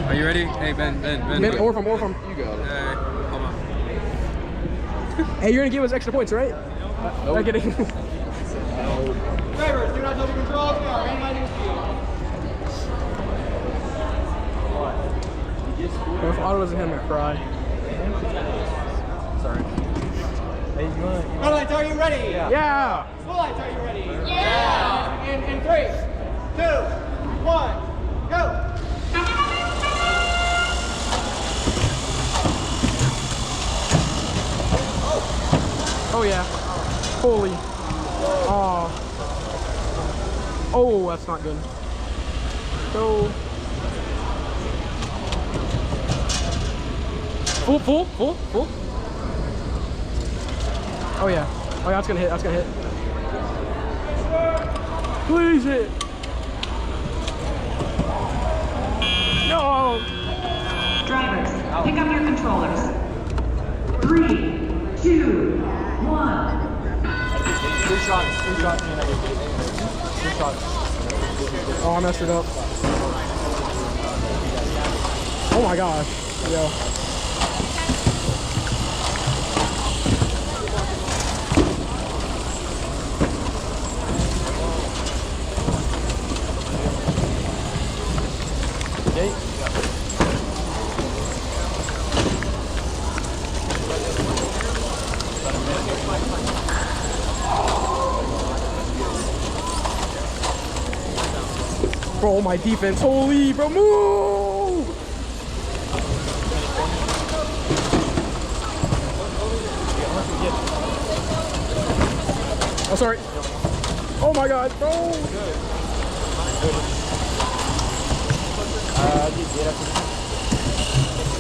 Are you ready? Hey, Ben. Or from. You got it. Hold on. Hey, you're gonna give us extra points, right? Nope. I'm kidding. Drivers, do not touch the controls. We are analyzing the field. If Otto doesn't hit him, I cry. Sorry. Hey, you want? Red lights, are you ready? Yeah. Blue lights, are you ready? Yeah. In 3, 2, 1, go. Oh yeah. Holy. Oh. Oh, that's not good. Go. Full. Oh yeah. Oh yeah, that's gonna hit. Please hit. No. Drivers, pick up your controllers. 3, 2, 1. Three shots. Oh, I messed it up. Oh my gosh. Yo. Okay. Bro, my defense. Holy, bro, move! Oh, sorry. Oh my God, bro.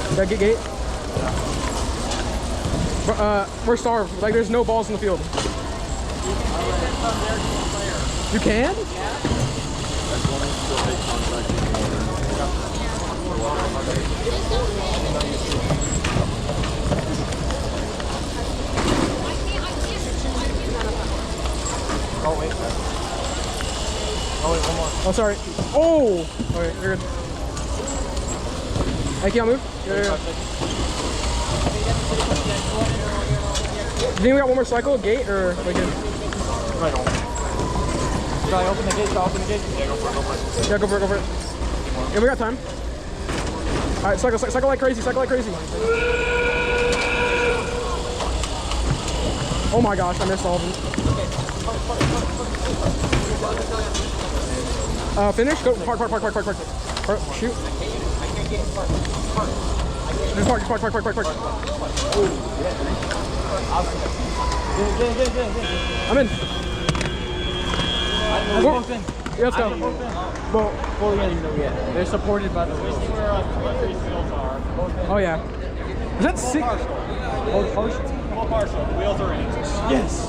Did I get gate? We're starved. Like, there's no balls in the field. You can? Oh wait, one more. Oh, sorry. Oh! Okay, you're good. Hey, can I move? Yeah. Do you think we got one more cycle, gate, or like good? Right on. Should I open the gate? Yeah, go for it. Yeah, go for it. Yeah, we got time. All right, cycle like crazy, Oh my gosh, I missed all of them. Finish? Go, park. Shoot. Just park. I'm in. Yeah, let's go. Well, fully in. They're supported by the wheels. Oh yeah. Is that sick? Full partial. The wheels are in. Yes.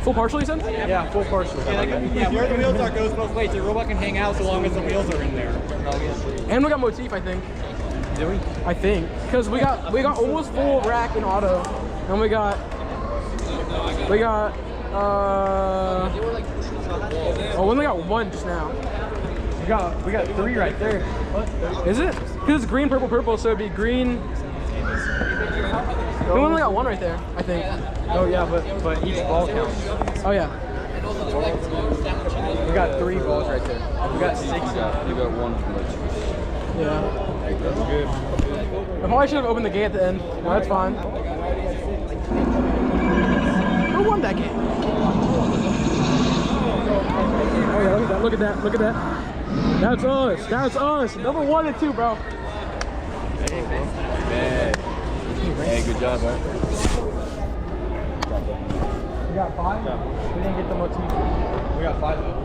Full partial, you said? Yeah, full partial. Yeah, where the wheels are goes both ways. The robot can hang out so long as the wheels are in there. And we got motif, I think. Did we? I think, because we got almost full rack in auto, and we got we only got one just now. We got 3 right there. Is it? Because it's green, purple, so it'd be green. We only got one right there, I think. Oh yeah, but each ball counts. Oh yeah. We got 3 balls right there. We got 6. You got one from each. Yeah. That's good. I probably should have opened the gate at the end. No, that's fine. Who won that game? Oh yeah, look at that. That's us. Number 1 and 2, bro. Hey, good job, man. We got 5? We didn't get the motif. We got 5 though.